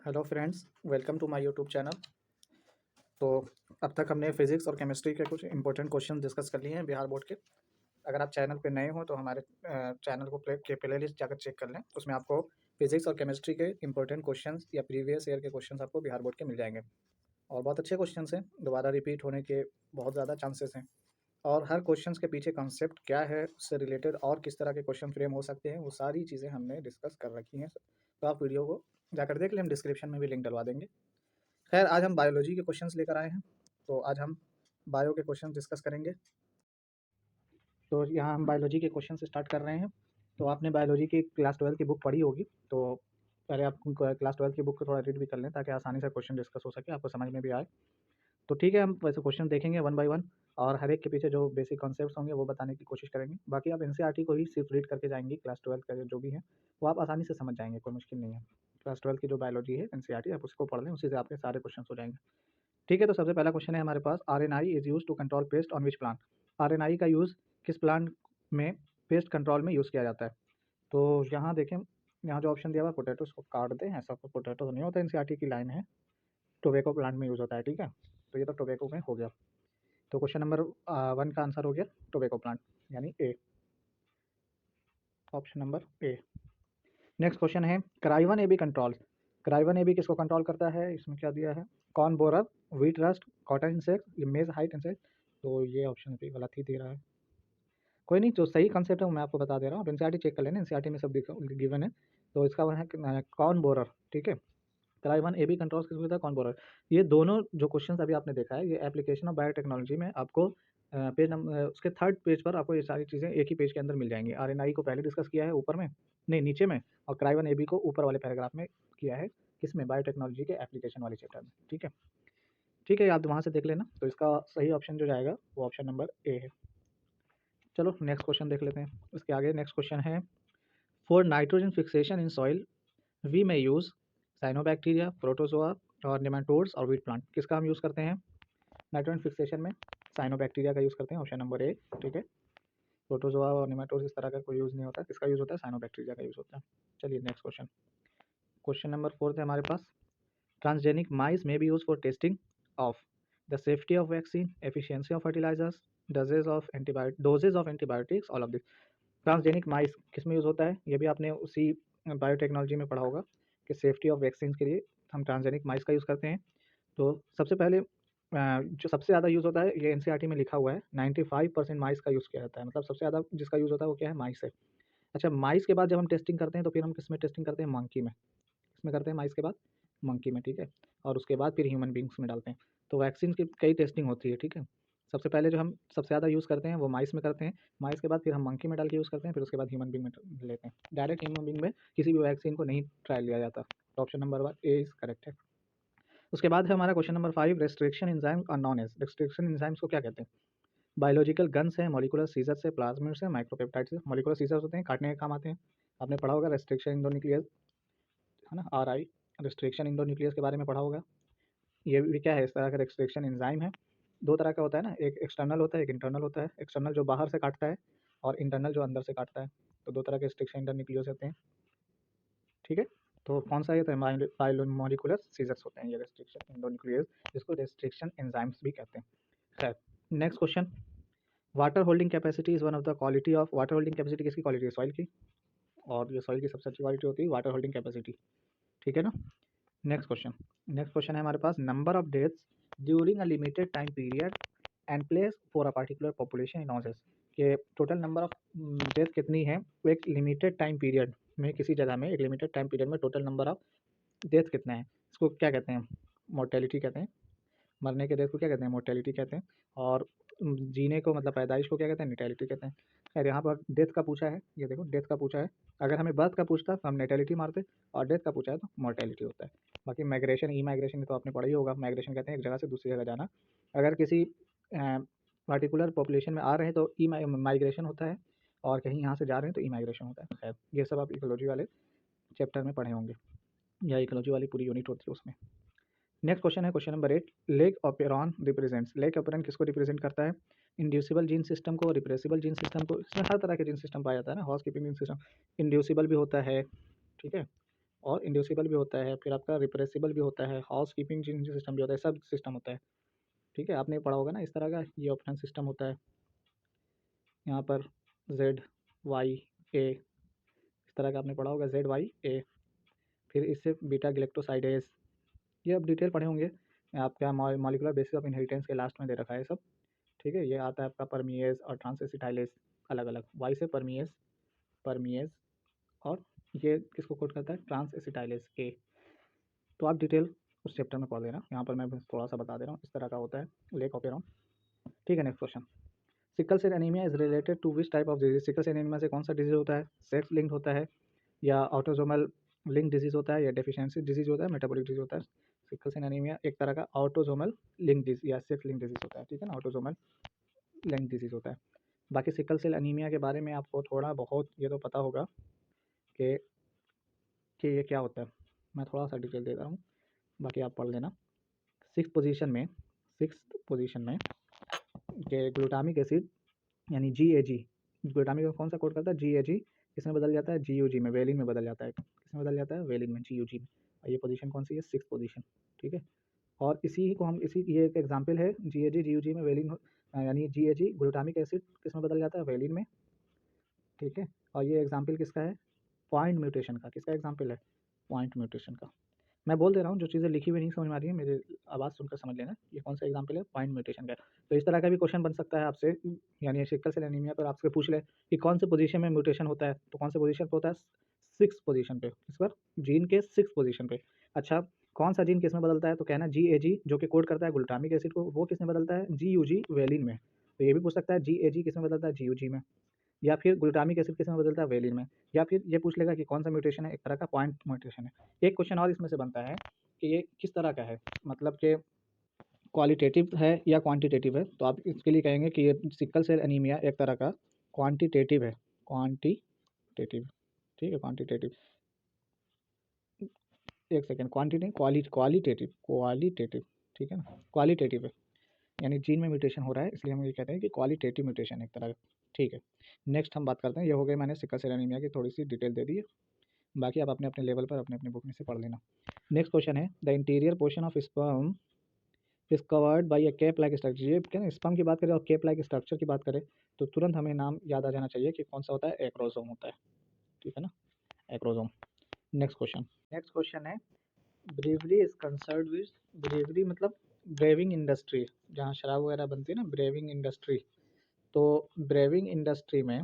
Hello friends, welcome to my YouTube channel. तो अब तक हमने फिज़िक्स और केमिस्ट्री के कुछ इंपॉर्टेंट क्वेश्चन डिस्कस कर लिए हैं बिहार बोर्ड के। अगर आप चैनल पे नए हो तो हमारे चैनल को प्लेलिस्ट जाकर चेक कर लें। उसमें आपको फिज़िक्स और केमिस्ट्री के इंपॉर्टेंट क्वेश्चंस या प्रीवियस ईयर के क्वेश्चंस आपको बिहार बोर्ड के मिल जाएंगे और बहुत अच्छे क्वेश्चंस हैं। दोबारा रिपीट होने के बहुत ज़्यादा चांसेस हैं और हर क्वेश्चंस के पीछे कॉन्सेप्ट क्या है, उससे रिलेटेड और किस तरह के क्वेश्चन फ्रेम हो सकते हैं, वो सारी चीज़ें हमने डिस्कस कर रखी हैं। तो आप वीडियो को जाकर देख लें, हम डिस्क्रिप्शन में भी लिंक डलवा देंगे। खैर, आज हम बायोलॉजी के क्वेश्चंस लेकर आए हैं, तो आज हम बायो के क्वेश्चन डिस्कस करेंगे। तो यहाँ हम बायोलॉजी के क्वेश्चन से स्टार्ट कर रहे हैं। तो आपने बायोलॉजी की क्लास 12 की बुक पढ़ी होगी, तो पहले आप क्लास 12 की बुक को थोड़ा रीड भी कर लें ताकि आसानी से क्वेश्चन डिस्कस हो सके, आपको समझ में भी आए। तो ठीक है, हम वैसे क्वेश्चन देखेंगे वन बाय वन और हर एक के पीछे जो बेसिक कॉन्सेप्ट्स होंगे वो बताने की कोशिश करेंगे। बाकी आप एनसीईआरटी को ही सिर्फ रीड करके जाएंगी, क्लास 12 का जो भी है वो आप आसानी से समझ जाएंगे, कोई मुश्किल नहीं है। क्लास 12 की जो बायोलॉजी है एनसीईआरटी, आप उसको पढ़ लें, उसी से आपके सारे क्वेश्चन हो जाएंगे। ठीक है, तो सबसे पहला क्वेश्चन है हमारे पास, RNI is use to control pest on which plant. RNI का यूज़ किस प्लांट में पेस्ट कंट्रोल में यूज़ किया जाता है। तो यहाँ देखें, यहाँ जो ऑप्शन दिया हुआ है पोटैटो, इसको काट दें। ऐसा कोई पोटैटो तो नहीं होता, एनसीईआरटी की लाइन है, टोबैको प्लांट में यूज़ होता है। ठीक है, तो ये तो टोबैको में हो गया। तो क्वेश्चन नंबर 1 का आंसर हो गया टोबैको प्लांट, यानी A, option number A. Next question है, cry one AB control. Cry one AB किसको कंट्रोल करता है, इसमें क्या दिया है, corn borer, wheat rust, cotton insect, ये मेज हाइट इंसेक्ट। तो ये ऑप्शन भी गलत ही दे रहा है। कोई नहीं, जो सही कंसेप्ट है वो मैं आपको बता दे रहा हूँ। आप एनसीईआरटी चेक कर लेना, एनसीईआरटी में सब गिवन है। तो इसका वन है कॉर्न बोरर। ठीक है, क्राइवन एबी कंट्रोल्स किसको कहता है, कॉर्न बोरर। ये दोनों जो क्वेश्चन अभी आपने देखा है, ये एप्लीकेशन ऑफ बायोटेक्नोलॉजी में आपको पेज नंबर उसके थर्ड पेज पर आपको ये सारी चीज़ें एक ही पेज के अंदर मिल जाएंगी। आरएनआई को पहले डिस्कस किया है ऊपर में, नहीं नीचे में, और क्राइवन एबी को ऊपर वाले पैराग्राफ में किया है, किसमें, बायोटेक्नोलॉजी के एप्लीकेशन वाले चैप्टर में। ठीक है, ठीक है, आप वहाँ से देख लेना। तो इसका सही ऑप्शन जो जाएगा वो ऑप्शन नंबर ए है। चलो नेक्स्ट क्वेश्चन देख लेते हैं। इसके आगे नेक्स्ट क्वेश्चन है, for nitrogen fixation in soil we may use cyanobacteria, protozoa और नेमाटोड्स और वीट प्लांट। किसका हम यूज़ करते हैं नाइट्रोजन फिक्सेशन में, साइनोबैक्टीरिया का यूज़ करते हैं, ऑप्शन नंबर ए। ठीक है, प्रोटोजोआ और नेमाटोड्स इस तरह का कोई यूज़ नहीं होता, किसका यूज़ होता है, साइनोबैक्टीरिया का यूज़ होता है। चलिए नेक्स्ट क्वेश्चन, क्वेश्चन नंबर 4 है हमारे पास, transgenic mice may be use for testing of the safety of vaccine, efficiency of fertilisers, doses of antibiotics, all of this. Transgenic mice किस में यूज़ होता है, ये भी आपने उसी बायोटेक्नोलॉजी में पढ़ा होगा कि सेफ्टी ऑफ वैक्सीन के लिए हम ट्रांसजेनिक माइस का यूज़ करते हैं। तो सबसे पहले जो सबसे ज़्यादा यूज़ होता है, ये एनसीईआरटी में लिखा हुआ है, 95% माइस का यूज़ किया जाता है। मतलब सबसे ज़्यादा जिसका यूज़ होता है वो क्या है, माइस है। अच्छा, माइस के बाद जब हम टेस्टिंग करते हैं तो फिर हम किस में टेस्टिंग करते हैं, मंकी में। किसमें करते हैं, माइस के बाद मंकी में। ठीक है, और उसके बाद फिर ह्यूमन बींग्स में डालते हैं। तो वैक्सीन की कई टेस्टिंग होती है। ठीक है, सबसे पहले जो हम सबसे ज़्यादा यूज़ करते हैं वो माइस में करते हैं, माइस के बाद फिर हम मंकी में डाल के यूज़ करते हैं, फिर उसके बाद ह्यूमन बींग में लेते हैं। डायरेक्ट ह्यूमन बींग में किसी भी वैक्सीन को नहीं ट्रायल लिया जाता। तो option number 1 A is correct है। उसके बाद है हमारा क्वेश्चन नंबर 5, रेस्ट्रिक्शन एंजाइम और नॉन एज। रेस्ट्रिक्शन एंजाइम्स को क्या कहते हैं, बायोलॉजिकल गन्स है, मॉलिकुलर सीजर्स है, प्लाज्मिड्स है, माइक्रोपेप्टाइड्स है। मॉलिकुलर सीजर्स होते हैं, काटने के काम आते हैं, आपने पढ़ा होगा। रेस्ट्रिक्शन इंडोन्यूक्लियस है ना, आर आई, रेस्ट्रिक्शन इंडोन्यूक्लियस के बारे में पढ़ा होगा। ये भी क्या है, इस तरह का रेस्ट्रिक्शन एंजाइम है। दो तरह का होता है ना, एक एक्सटर्नल होता है, एक इंटरनल होता है। एक्सटर्नल जो बाहर से काटता है और इंटरनल जो अंदर से काटता है। तो दो तरह के रेस्ट्रिक्शन इंडोन्यूक्लियस होते हैं। ठीक है, तो कौन सा ये तो बायोमोलिकुलर सीजर्स होते हैं ये रेस्ट्रिक्शन इंडोन्यूक्लियस, जिसको रेस्ट्रिक्शन एंजाइम्स भी कहते हैं। खैर, next question, water holding capacity is one of the quality of, water holding capacity किसकी क्वालिटी है, सॉइल की। और ये सॉइल की सबसे अच्छी क्वालिटी होती है वाटर होल्डिंग कैपेसिटी। ठीक है ना। नेक्स्ट क्वेश्चन है हमारे पास, number of deaths during a limited time period and place for a particular population in ऑसेस। के टोटल नंबर ऑफ डेथ कितनी है एक लिमिटेड टाइम पीरियड में, किसी जगह में एक लिमिटेड टाइम पीरियड में टोटल नंबर ऑफ डेथ कितना है, इसको क्या कहते हैं, मोर्टेलिटी कहते हैं। मरने के डेथ को क्या कहते हैं, मोर्टेलिटी कहते हैं। और जीने को मतलब पैदाइश को क्या कहते हैं, नेटेलिटी कहते हैं। खैर, यहाँ पर डेथ का पूछा है, ये देखो डेथ का पूछा है। अगर हमें बर्थ का पूछता तो हम नेटेलिटी मारते, और डेथ का पूछा है तो मोर्टेलिटी होता है। बाकी माइग्रेशन, ई माइग्रेशन तो आपने पढ़ा ही होगा। माइग्रेशन कहते हैं एक जगह से दूसरी जगह जाना। अगर किसी पर्टिकुलर पॉपुलेशन में आ रहे हैं तो ई माइग्रेशन होता है, और कहीं यहाँ से जा रहे हैं तो ई माइग्रेशन होता है। खैर, ये सब आप इकोलॉजी वाले चैप्टर में पढ़े होंगे, या इकोलॉजी वाली पूरी यूनिट होती है उसमें। नेक्स्ट क्वेश्चन है question number 8, leg operon represents. Leg operon किसको रिप्रेजेंट करता है, इंड्यूसिबल जीन सिस्टम को, रिप्रेसिबल जीन सिस्टम को। इसमें हर तरह के जीन सिस्टम पाया जाता है ना, house keeping gene system. Inducible भी होता है, ठीक है, और इंड्यूसिबल भी होता है, फिर आपका रिप्रेसिबल भी होता है, हाउस कीपिंग सिस्टम भी होता है, सब सिस्टम होता है। ठीक है, आपने पढ़ा होगा ना इस तरह का, ये ऑप्शन सिस्टम होता है। यहाँ पर जेड वाई ए, इस तरह का आपने पढ़ा होगा, जेड वाई ए। फिर इससे बीटा ग्लेक्टोसाइडेज, ये आप डिटेल पढ़े होंगे। आपका मॉलिक्यूलर बेसिस ऑफ इनहेरिटेंस के लास्ट में दे रखा है सब। ठीक है, ये आता है आपका परमिएज और ट्रांसएसिटाइलेज अलग अलग, वाई से परमिएज, परमिएज, और ये किसको कोड करता है, ट्रांसएसिटाइलेज ए। तो आप डिटेल उस चैप्टर में पढ़ लेना, यहाँ पर मैं थोड़ा सा बता दे रहा हूँ, इस तरह का होता है लेक ऑपेरॉन। ठीक है, next question, sickle cell anaemia is related to which type of disease. Sickle cell anaemia से कौन सा डिजीज होता है, सेक्स लिंक्ड होता है, या ऑटोजोमल लिंक डिजीज होता है, या डेफिशिएंसी डिजीज होता है, मेटाबॉलिक डिजीज होता है। सिकल सेल एनीमिया एक तरह का ऑटोजोमल लिंक डिजीज या सेक्स लिंक डिजीज होता है। ठीक है ना, ऑटोजोमल लिंक डिजीज होता है। बाकी सिकल सेल एनीमिया के बारे में आपको थोड़ा बहुत ये तो पता होगा कि ये क्या होता है, मैं थोड़ा सा डिटेल दे रहा हूँ, बाकी आप पढ़ लेना। सिक्स पोजीशन में कि ग्लूटामिक एसिड यानी GAG, ग्लूटामिक कौन सा कोड करता है, GAG, किसमें बदल जाता है, GUG में, वेलिन में बदल जाता है। किसमें बदल जाता है, वेलिन में, GUG में। और ये पोजीशन कौन सी है, सिक्स पोजीशन। ठीक है, और इसी को हम ये एक एग्जांपल है, GAG GUG में वेलिन, यानी GAG ग्लूटामिक एसिड किसमें बदल जाता है, वेलिन में। ठीक है, और ये एग्जाम्पल किसका है, पॉइंट म्यूटेशन का। किसका एग्जाम्पल है, पॉइंट म्यूटेशन का। मैं बोल दे रहा हूँ, जो चीज़ें लिखी हुई नहीं समझ में आ रही है, मेरी आवाज़ सुनकर समझ लेना ये कौन सा एग्जाम्पल है, पॉइंट म्यूटेशन का। तो इस तरह का भी क्वेश्चन बन सकता है आपसे, यानी सिकल सेल एनीमिया पर आपसे पूछ ले कि कौन से पोजीशन में म्यूटेशन होता है, तो कौन से पोजीशन पे होता है, सिक्स पोजीशन पे। इस पर जीन के सिक्स पोजीशन पे। अच्छा, कौन सा जीन किस में बदलता है, तो कहना GAG जो कि कोड करता है ग्लूटामिक एसिड को, वो किस में बदलता है, GUG वेलिन में। तो ये भी पूछ सकता है GAG किस में बदलता है, GUG में। या फिर ग्लूटामिक एसिड किस में बदलता है, वेलिन में। या फिर ये पूछ लेगा कि कौन सा म्यूटेशन है, एक तरह का पॉइंट म्यूटेशन है। एक क्वेश्चन और इसमें से बनता है कि ये किस तरह का है, मतलब कि क्वालिटेटिव है या क्वांटिटेटिव है। तो आप इसके लिए कहेंगे कि ये सिकल सेल एनीमिया एक तरह का क्वांटिटेटिव है, क्वांटिटेटिव। ठीक है, क्वांटिटेटिव, एक सेकेंड, क्वांटिटी क्वालिटेटिव, क्वालिटेटिव। ठीक है ना, क्वालिटेटिव है, यानी जीन में म्यूटेशन हो रहा है, इसलिए हम ये कहते हैं कि क्वालिटेटिव म्यूटेशन एक तरह का। ठीक है, नेक्स्ट हम बात करते हैं, ये हो गए मैंने सिकल सेल एनीमिया की थोड़ी सी डिटेल दे दी है, बाकी आप अपने अपने लेवल पर अपने अपने बुक में से पढ़ लेना। नेक्स्ट क्वेश्चन है, the interior portion of sperm is covered by a cap like structure. ये क्या ना, स्पर्म की बात करें और कैप लाइक स्ट्रक्चर की बात करें तो तुरंत हमें नाम याद आ जाना चाहिए कि कौन सा होता है, एक्रोसोम होता है। ठीक है ना, acrosome. Next question, next question है, brewery is concern with, brewery मतलब ब्रेविंग इंडस्ट्री, जहाँ शराब वगैरह बनती है ना, ब्रेविंग इंडस्ट्री। तो ब्रेविंग इंडस्ट्री में,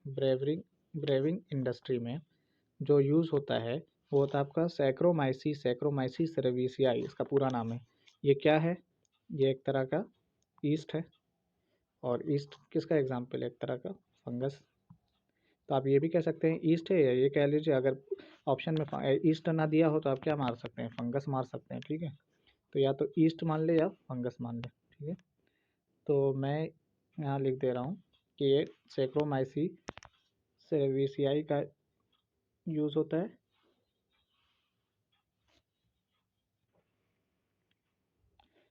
ब्रेवरिंग ब्रेविंग इंडस्ट्री में जो यूज़ होता है वो होता है आपका सैक्रोमाइसीस, सैक्रोमाइसीस सेरेविसियाई इसका पूरा नाम है। ये क्या है, ये एक तरह का ईस्ट है, और ईस्ट किसका एग्जाम्पल है, एक तरह का फंगस। तो आप ये भी कह सकते हैं ईस्ट है, या ये कह लीजिए अगर ऑप्शन में ईस्ट ना दिया हो तो आप क्या मार सकते हैं, फंगस मार सकते हैं। ठीक है, तो या तो ईस्ट मान ले या फंगस मान ले। ठीक है, तो मैं यहाँ लिख दे रहा हूँ कि ये सैक्रोमाइसी सेरेविसियाई का यूज़ होता है।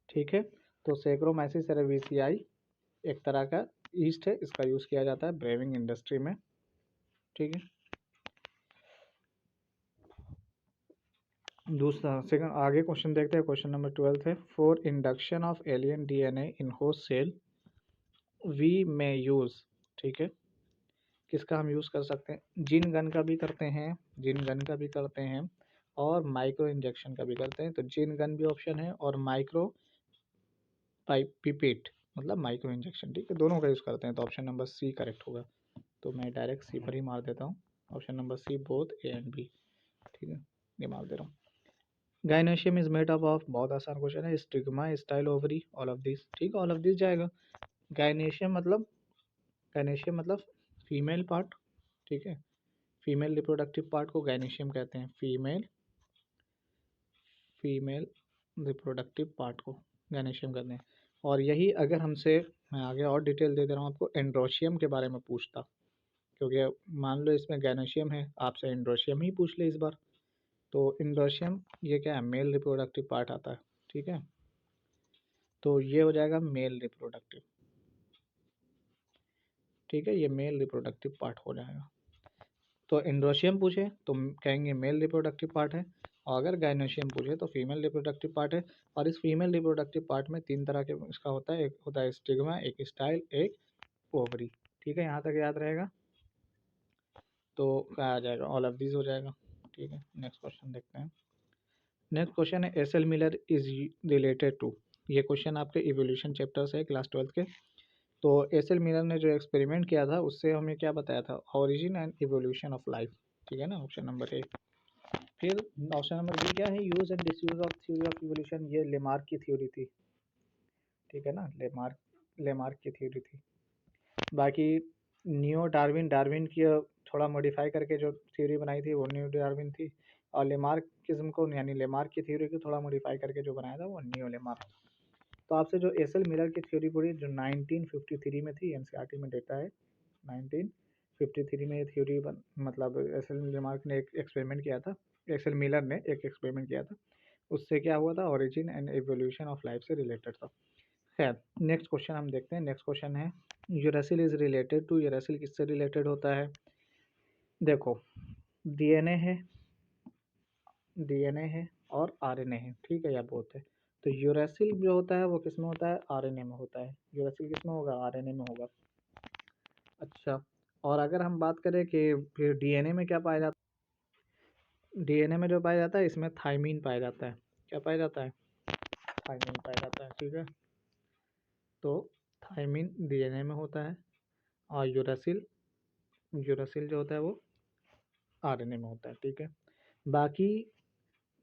ठीक है, तो सैक्रोमाइसिस सेरेविसियाई एक तरह का ईस्ट है, इसका यूज़ किया जाता है ब्रेविंग इंडस्ट्री में। ठीक है, दूसरा सेकंड, आगे क्वेश्चन देखते हैं, क्वेश्चन नंबर 12 है, for induction of alien DNA in host cell we may use. ठीक है, किसका हम यूज़ कर सकते हैं, जिन गन का भी करते हैं, जिन गन का भी करते हैं, और माइक्रो इंजेक्शन का भी करते हैं। तो जिन गन भी ऑप्शन है, और माइक्रो पिपेट मतलब माइक्रो इंजेक्शन। ठीक है, दोनों का यूज़ करते हैं, तो ऑप्शन नंबर सी करेक्ट होगा। तो मैं डायरेक्ट सी पर ही मार देता हूँ, option number C both A and B। ठीक है, ये मार दे रहा हूँ। Gynoecium is made up of, बहुत आसान क्वेश्चन है, stigma, style ovary, all of this. ठीक है, ऑल ऑफ दिस जाएगा। गायनेशियम मतलब, गायनेशियम मतलब फीमेल पार्ट। ठीक है, फीमेल रिप्रोडक्टिव पार्ट को गायनेशियम कहते हैं, फीमेल रिप्रोडक्टिव पार्ट को गायनेशियम कहते हैं। और यही अगर हमसे, मैं आगे और डिटेल दे दे रहा हूँ आपको, एंड्रोशियम के बारे में पूछता, क्योंकि मान लो इसमें गायनेशियम है, आपसे एंड्रोशियम ही पूछ ले इस बार। तो एंड्रोशियम ये क्या है, मेल रिप्रोडक्टिव पार्ट आता है। ठीक है, तो ये हो जाएगा मेल रिप्रोडक्टिव। ठीक है, ये मेल रिप्रोडक्टिव पार्ट हो जाएगा। तो एंड्रोशियम पूछे तो कहेंगे मेल रिप्रोडक्टिव पार्ट है, और अगर गायनोशियम पूछे तो फीमेल रिप्रोडक्टिव पार्ट है। और इस फीमेल रिप्रोडक्टिव पार्ट में 3 तरह के इसका होता है, एक होता है स्टिग्मा, एक स्टाइल, एक ओवरी। ठीक है, यहाँ तक याद रहेगा। तो क्या आ जाएगा, ऑल ऑफ दिस हो जाएगा। ठीक है, नेक्स्ट क्वेश्चन देखते हैं। नेक्स्ट क्वेश्चन है S L Miller is related to. ये क्वेश्चन आपके इवोल्यूशन चैप्टर से है क्लास 12 के। तो एस एल मिलर ने जो एक्सपेरिमेंट किया था उससे हमें क्या बताया था, origin and evolution of life. ठीक है ना, ऑप्शन नंबर ए। फिर ऑप्शन नंबर बी क्या है, use and disuse of theory of evolution. ये लेमार्क की थ्योरी थी। ठीक है ना, लेमार्क की थ्योरी थी। बाकी न्यू डार्विन, डार्विन की थोड़ा मॉडिफाई करके जो थ्योरी बनाई थी वो न्यू डार्विन थी। और लेमार्किज्म को यानी लेमार्क की थ्योरी को थोड़ा मॉडिफाई करके जो बनाया था वो न्यू लेमार्क। तो आपसे जो एस एल मिलर की थ्योरी पूरी जो 1953 में थी, एनसीईआरटी में डेटा है 1953 में ये थ्योरी मतलब एस एल लेमार्क ने एक एक्सपेरिमेंट किया था, एस एल मिलर ने एक एक्सपेरिमेंट किया था, उससे क्या हुआ था, origin and evolution of life से रिलेटेड था। खैर, नेक्स्ट क्वेश्चन हम देखते हैं। नेक्स्ट क्वेश्चन है uracil is related to. Uracil किससे रिलेटेड होता है, देखो डीएनए है, डीएनए है और आरएनए है। ठीक है, या बोथ है। तो यूरेसिल जो होता है वो किस में होता है, आरएनए में होता है। यूरेसिल किस में होगा, आरएनए में होगा। अच्छा, और अगर हम बात करें कि फिर डीएनए में क्या पाया जाता है, डीएनए में जो पाया जाता है इसमें थाइमीन पाया जाता है। क्या पाया जाता है, थाइमीन पाया जाता है। ठीक है, तो थाइमीन डीएनए में होता है और यूरेसिल, यूरेसिल जो होता है वो आरएनए में होता है। ठीक है, बाकी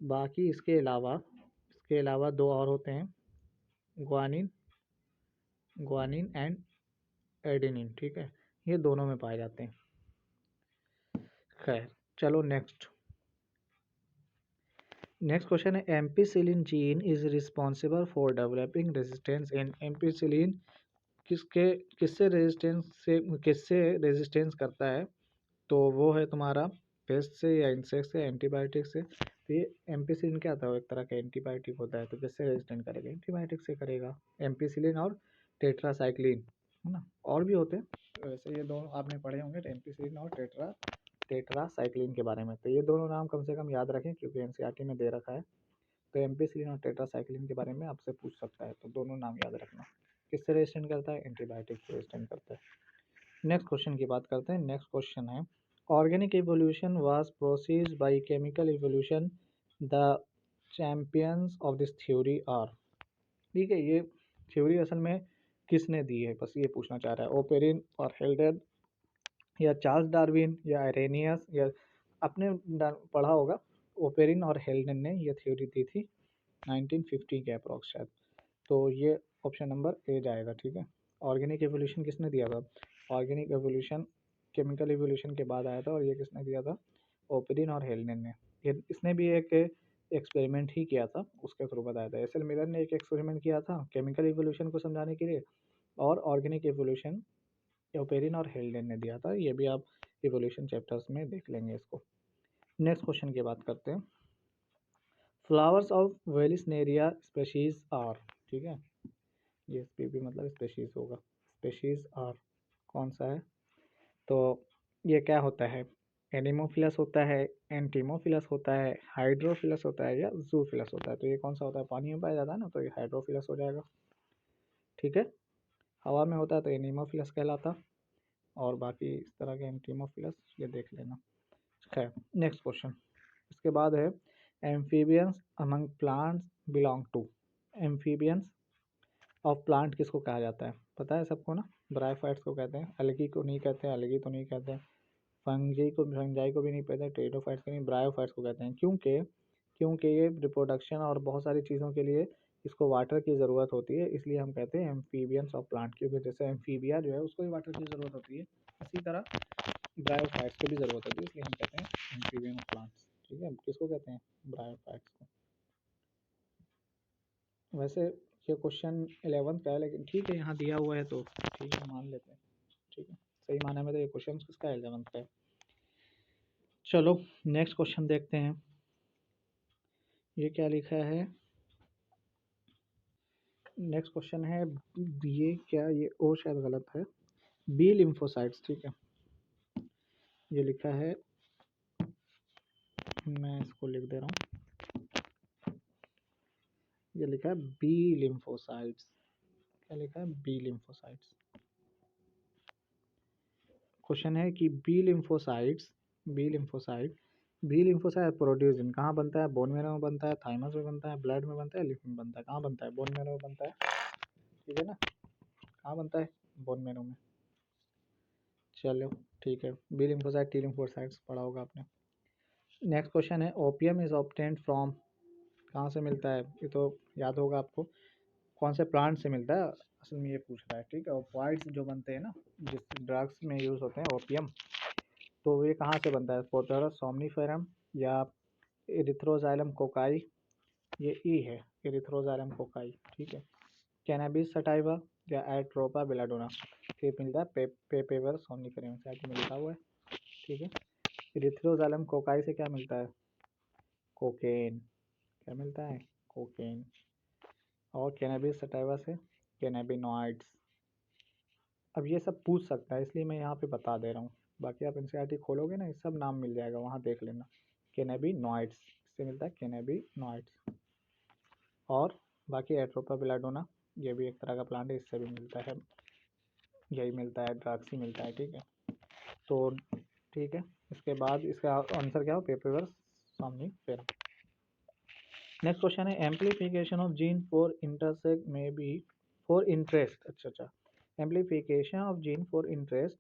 बाकी इसके अलावा दो और होते हैं, ग्वानिन, ग्वानिन एंड एडेनिन। ठीक है, ये दोनों में पाए जाते हैं। खैर, चलो नेक्स्ट क्वेश्चन है ampicillin gene is responsible for developing resistance in. Ampicillin किसके किससे रेजिस्टेंस करता है, तो वो है तुम्हारा पेस्ट से या इंसेक्ट से, एंटीबायोटिक से। तो ये एम्पिसिलिन क्या होता है, एक तरह का एंटीबायोटिक होता है। तो किससे रेजिस्टेंट करेगा, एंटीबायोटिक से करेगा। एम्पिसिलिन और टेट्रासाइक्लिन, है ना, और भी होते हैं वैसे, ये दोनों आपने पढ़े होंगे, एम्पिसिलिन और टेट्रासाइक्लिन के बारे में। तो ये दोनों नाम कम से कम याद रखें क्योंकि एनसीईआरटी में दे रखा है। तो एम्पिसिलिन और टेट्रासाइक्लिन के बारे में आपसे पूछ सकता है, तो दोनों नाम याद रखना। किससे रेजिस्टेंट करता है, एंटीबायोटिक से रेजिस्टेंट करता है। नेक्स्ट क्वेश्चन की बात करते हैं। नेक्स्ट क्वेश्चन है organic evolution was proceed by chemical evolution, the champions of this theory are. ठीक है, ये थ्योरी असल में किसने दी है, बस ये पूछना चाह रहा है। ओपेरिन और हेल्डेन या चार्ल्स डार्विन या अरेनियस, या आपने पढ़ा होगा ओपेरिन और हेल्डेन ने ये थ्योरी दी थी 1950 के अप्रॉक्स शायद। तो ये ऑप्शन नंबर ए जाएगा। ठीक है, ऑर्गेनिक एवोल्यूशन किसने दिया था, ऑर्गेनिक एवोल्यूशन केमिकल एवोल्यूशन के बाद आया था, और ये किसने दिया था, ओपेरिन और हेल्डेन ने। ये इसने भी एक एक्सपेरिमेंट ही किया था, उसके थ्रू बताया था। एस एल मिलर ने एक एक्सपेरिमेंट किया था केमिकल एवोल्यूशन को समझाने के लिए, और ऑर्गेनिक एवोल्यूशन ओपेरिन और हेल्डेन ने दिया था। ये भी आप इवोल्यूशन चैप्टर्स में देख लेंगे इसको। नेक्स्ट क्वेश्चन की बात करते हैं। Flowers of vallisneria species are. ठीक है, ये भी मतलब स्पेशीज होगा, स्पेशीज आर कौन सा है, तो ये क्या होता है, एनिमोफिलस होता है, एंटीमोफिलस होता है, हाइड्रोफिलस होता है, या जूफिलस होता है। तो ये कौन सा होता है, पानी में पाया जाता है ना, तो ये हाइड्रोफिलस हो जाएगा। ठीक है, हवा में होता है तो एनिमोफिलस कहलाता, और बाकी इस तरह के एंटीमोफिलस ये देख लेना। खैर, नेक्स्ट क्वेश्चन इसके बाद है amphibians among plants belong to. Amphibians of plant किसको कहा जाता है, पता है सबको ना, ब्रायोफाइट्स को कहते हैं। अलगी को नहीं कहते हैं, अलगी तो नहीं कहते हैं, फंजाई को भी नहीं कहते हैं, टेरिडोफाइट्स को नहीं, ब्रायोफाइट्स को कहते हैं। क्योंकि ये रिप्रोडक्शन और बहुत सारी चीज़ों के लिए इसको वाटर की ज़रूरत होती है, इसलिए हम कहते हैं एम्फीबियंस ऑफ प्लांट। क्योंकि जैसे एम्फीबिया जो है उसको भी वाटर की ज़रूरत होती है, इसी तरह ब्रायोफाइट्स को भी ज़रूरत होती है, इसलिए हम कहते हैं एम्फीबियन ऑफ प्लांट्स। ठीक है, किसको कहते हैं, ब्रायोफाइट्स को। वैसे ये क्वेश्चन 11th का है, लेकिन ठीक है यहाँ दिया हुआ है तो ठीक है मान लेते हैं। ठीक है, सही माने में तो ये क्वेश्चन किसका 11th का है। चलो नेक्स्ट क्वेश्चन देखते हैं, ये क्या लिखा है। नेक्स्ट क्वेश्चन है, ये क्या, ये ओ शायद गलत है, बी लिम्फोसाइट्स। ठीक है, ये लिखा है मैं इसको लिख दे रहा हूँ। ये लिखा है बी लिम्फोसाइट्स। क्या लिखा है? B lymphocytes. क्वेश्चन है कि बी लिम्फोसाइट प्रोड्यूस कहाँ बनता है? बोन मैरो में बनता है, थाइमस में बनता है, ब्लड में बनता है, लिम्फ में बनता है। कहाँ बनता है? बोन मैरो में बनता है, ठीक है ना? कहाँ बनता है? बोन मैरो में। चलो ठीक है, बी लिम्फोसाइट टी लिम्फोसाइट्स पढ़ा होगा आपने। नेक्स्ट क्वेश्चन है ओपियम इज ऑब्टेन्ड फ्रॉम, कहाँ से मिलता है? ये तो याद होगा आपको, कौन से प्लांट से मिलता है असल में ये पूछ रहा है, ठीक है। ऑपियाइड्स जो बनते हैं ना, जिस ड्रग्स में यूज़ होते हैं ओपियम, तो ये कहाँ से बनता है? पोथोरस सोम्निफेरम या एरिथ्रोजाइलम कोकाई, ये ई है, एरिथ्रोजाइलम कोकाई, ठीक है। कैनाबिस सटाइवा या एट्रोपा बेलाडोना, फिर मिलता है पेपेवर सोम्निफेरम से, आगे में लिखा हुआ है, ठीक है। एरिथ्रोजाइलम कोकाई से क्या मिलता है? कोकेन। क्या मिलता है? कोकेन। और कैनाबिस सटाइवा से कैनाबिनॉइड्स। अब ये सब पूछ सकता है, इसलिए मैं यहाँ पे बता दे रहा हूँ, बाकी आप एनसीईआरटी खोलोगे ना, ये सब नाम मिल जाएगा, वहाँ देख लेना। कैनाबिनॉइड्स, इससे मिलता है कैनाबिनॉइड्स। और बाकी एट्रोपा बेलाडोना, ये भी एक तरह का प्लांट है, इससे भी मिलता है, यही मिलता है, ड्रग्स ही मिलता है, ठीक है। तो ठीक है, इसके बाद इसका आंसर क्या हो? पेपेवर सोम्निफेरम। नेक्स्ट क्वेश्चन है amplification of gene for intersect में बी फॉर इंटरेस्ट, अच्छा, amplification of gene for interest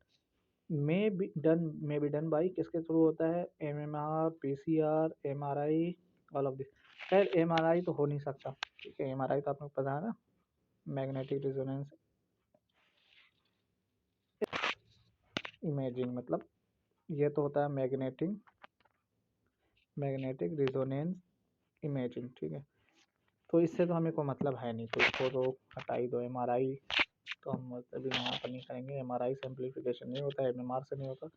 में बी डन बाई, किसके थ्रू होता है? MMR, PCR, MRI, all of this. खैर एमआरआई तो हो नहीं सकता, ठीक है, एमआरआई तो आपको पता है ना, मैग्नेटिक रिजोनेंस इमेजिंग, मतलब ये तो होता है मैग्नेटिक रिजोनेंस इमेजिंग, ठीक है। तो इससे तो हमें कोई मतलब है नहीं, तो इसको तो हटा ही दो। एमआरआई तो हम अभी यहाँ पर नहीं करेंगे, एमआरआई से एम्प्लीफिकेशन नहीं होता, एमएमआर से नहीं होता,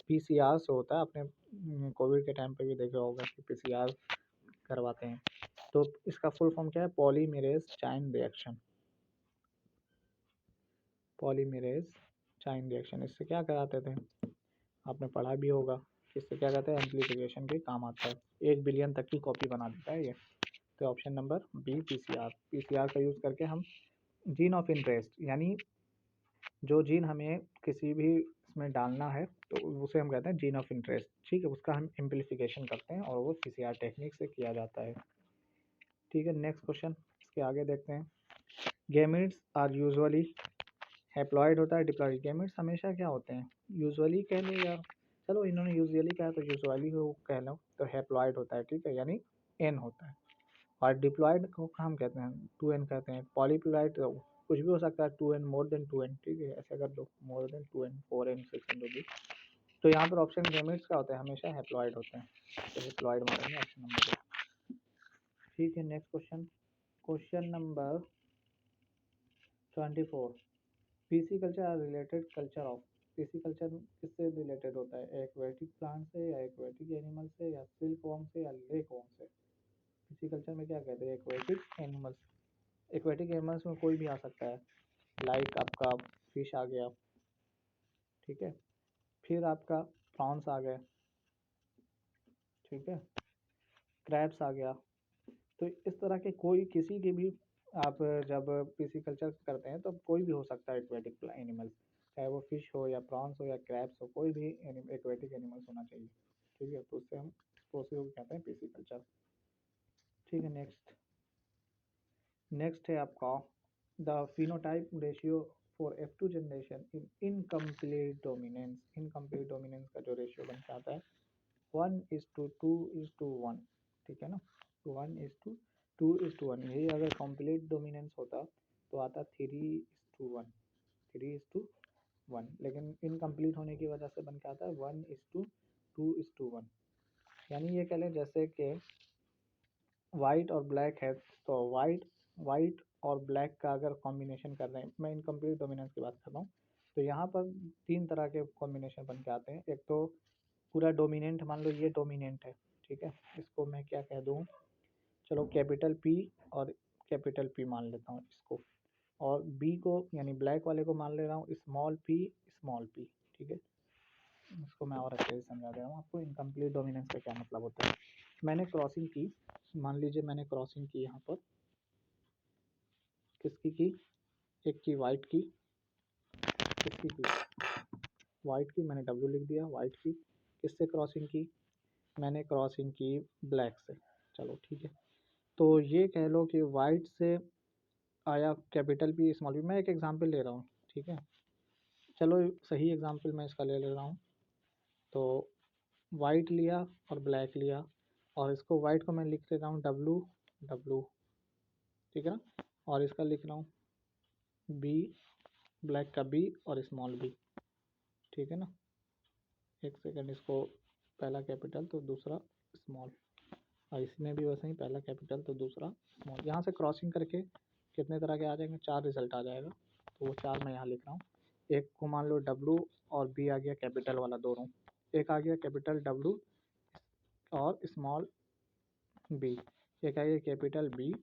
पीसीआर से होता है। आपने कोविड के टाइम पे भी देखा होगा कि पीसीआर करवाते हैं। तो इसका फुल फॉर्म क्या है? Polymerase chain reaction. Polymerase chain reaction, इससे क्या कराते थे? आपने पढ़ा भी होगा, इससे क्या कहते हैं? एम्प्लीफिकेशन के काम आता है, 1 बिलियन तक की कॉपी बना देता है ये। तो option number B PCR, PCR का यूज़ करके हम जीन ऑफ इंटरेस्ट, यानी जो जीन हमें किसी भी इसमें डालना है तो उसे हम कहते हैं जीन ऑफ इंटरेस्ट, ठीक है, उसका हम एम्प्लीफिकेशन करते हैं और वो पीसीआर टेक्निक से किया जाता है, ठीक है। नेक्स्ट क्वेश्चन, इसके आगे देखते हैं। गैमेट्स आर यूजुअली हैप्लॉइड होता है, डिप्लॉइड। गैमेट्स हमेशा क्या होते हैं? यूजुअली कह ले, या चलो इन्होंने यूजुअली कहा तो यूजुअली हो कह लो, तो हैप्लॉइड होता है, ठीक है, यानी एन होता है। और डिप्लॉइड को हम कहते हैं 2n कहते हैं। पॉलीप्लॉइड तो कुछ भी हो सकता है, 2n, मोर देन 2n, ठीक है, ऐसे कर लो, more than 2n, 4n, 6n जो भी। तो यहाँ पर ऑप्शन गैमेट्स का होता है, हमेशा हैप्लॉइड होते हैं, तो हैप्लॉइड मारेंगे ऑप्शन नंबर 2, ठीक है। Next question, question number 24, pisciculture are related culture of. Pisciculture किससे रिलेटेड होता है? एक्वेटिक प्लांट से या एक्वेटिक एनिमल से या सिल्क वॉर्म से या लेक वॉर्म से? पीसी कल्चर में क्या कहते हैं? Aquatic animals. एक्वेटिक एनिमल्स में कोई भी आ सकता है, लाइक आपका फिश आ गया, ठीक है, फिर आपका प्रॉन्स आ गए, ठीक है, क्रैब्स आ गया। तो इस तरह के कोई किसी के भी, आप जब पिसिकल्चर करते हैं तो कोई भी हो सकता है एक्वेटिक एनिमल्स, चाहे वो फिश हो या प्रॉन्स हो या क्रैब्स हो, कोई भी एक्वेटिक एनिमल्स होना चाहिए, ठीक है। तो उससे हम प्रोसेस को कहते हैं पिसिकल्चर, ठीक है। नेक्स्ट है आपका the phenotype ratio for F2 generation in incomplete dominance. Incomplete dominance का जो रेशियो बन के आता है 1:2:1, ठीक है ना, 1:2:1। यही अगर कम्प्लीट डोमिनेंस होता तो आता 3:1, 3:1, लेकिन इनकम्प्लीट होने की वजह से बन के आता है 1:2:1। यानी ये कह लें जैसे कि वाइट और ब्लैक है, तो वाइट और ब्लैक का अगर कॉम्बिनेशन कर रहे हैं, मैं इनकम्प्लीट डोमिनेंस की बात कर रहा हूँ, तो यहाँ पर 3 तरह के कॉम्बिनेशन बन के आते हैं। एक तो पूरा डोमिनेंट, मान लो ये डोमिनेंट है, ठीक है, इसको मैं क्या कह दूँ, चलो कैपिटल पी और कैपिटल पी मान लेता हूँ इसको, और बी को यानी ब्लैक वाले को मान ले रहा हूँ स्मॉल पी, ठीक है। इसको मैं और अच्छे से समझा दे रहा हूँ आपको, इनकम्प्लीट डोमिनेंस का क्या मतलब होता है। मैंने क्रॉसिंग की, मान लीजिए मैंने क्रॉसिंग की यहाँ पर, किसकी की, एक की वाइट की, किसकी की, वाइट की, मैंने W लिख दिया, वाइट की। किससे क्रॉसिंग की, मैंने क्रॉसिंग की ब्लैक से। चलो ठीक है, तो ये कह लो कि वाइट से आया कैपिटल P स्मॉल p। मैं एक एग्जांपल ले रहा हूँ, ठीक है, चलो सही एग्जांपल मैं इसका ले रहा हूँ। तो वाइट लिया और ब्लैक लिया, और इसको वाइट को मैं लिख लेता हूँ W W, ठीक है ना, और इसका लिख रहा हूँ B, ब्लैक का B और स्मॉल b, ठीक है ना। एक सेकंड, इसको पहला कैपिटल तो दूसरा स्मॉल, और इसमें भी वैसे ही पहला कैपिटल तो दूसरा स्मॉल। यहाँ से क्रॉसिंग करके कितने तरह के आ जाएंगे, 4 रिजल्ट आ जाएगा, तो वो 4 मैं यहाँ लिख रहा हूँ। एक को मान लो W और B आ गया कैपिटल वाला दोनों, एक आ गया कैपिटल W और स्मॉल b, एक आ गया कैपिटल B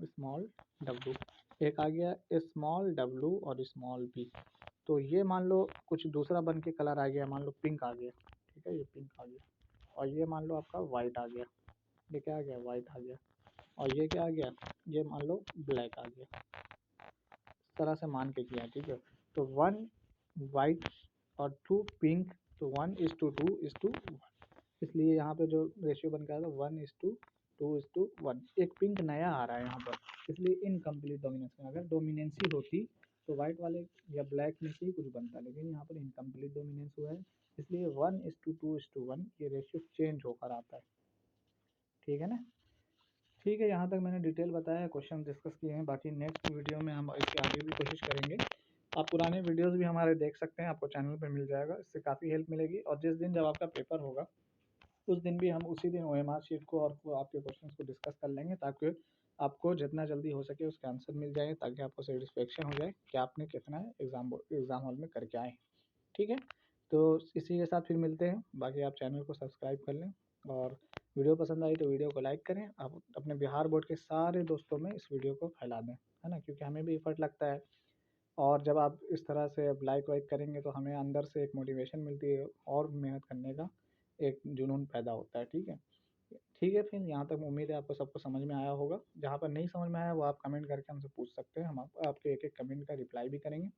स्मॉल w, एक आ गया स्मॉल w और स्मॉल b। तो ये मान लो कुछ दूसरा बन के कलर आ गया, मान लो पिंक आ गया, ठीक है, ये पिंक आ गया, और ये मान लो आपका वाइट आ गया, ये क्या आ गया, वाइट आ गया, और ये क्या आ गया, ये मान लो ब्लैक आ गया। इस तरह से मान के किया, ठीक है। तो 1 वाइट और 2 पिंक, तो 1:2:1, इसलिए यहाँ पे जो रेशियो बन के आया था 1:2:1। एक पिंक नया आ रहा है यहाँ पर, इसलिए इनकम्प्लीट डोमिनेंस में। अगर डोमिनेंसी होती तो वाइट वाले या ब्लैक में से ही कुछ बनता, लेकिन यहाँ पर इनकम्प्लीट डोमिनेंस हुआ है, इसलिए 1:2:1 ये रेशियो चेंज होकर आता है, ठीक है ना। ठीक है, यहाँ तक मैंने डिटेल बताया, क्वेश्चन डिस्कस किए हैं, बाकी नेक्स्ट वीडियो में हम इसके आगे भी कोशिश करेंगे। आप पुराने वीडियोस भी हमारे देख सकते हैं, आपको चैनल पे मिल जाएगा, इससे काफ़ी हेल्प मिलेगी। और जिस दिन जब आपका पेपर होगा उस दिन भी हम उसी दिन OMR शीट को और आपके क्वेश्चंस को डिस्कस कर लेंगे, ताकि आपको जितना जल्दी हो सके उसके आंसर मिल जाए, ताकि आपको सेटिस्फेक्शन हो जाए कि आपने कितना एग्ज़ाम हॉल में करके आए, ठीक है। तो इसी के साथ फिर मिलते हैं, बाकी आप चैनल को सब्सक्राइब कर लें, और वीडियो पसंद आई तो वीडियो को लाइक करें। आप अपने बिहार बोर्ड के सारे दोस्तों में इस वीडियो को फैला दें, है ना, क्योंकि हमें भी एफर्ट लगता है, और जब आप इस तरह से अब लाइक वाइक करेंगे तो हमें अंदर से एक मोटिवेशन मिलती है, और मेहनत करने का एक जुनून पैदा होता है, ठीक है। ठीक है, फिर यहाँ तक उम्मीद है आपको सबको समझ में आया होगा। जहाँ पर नहीं समझ में आया वो आप कमेंट करके हमसे पूछ सकते हैं, हम आपके एक एक कमेंट का रिप्लाई भी करेंगे,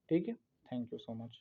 ठीक है। Thank you so much.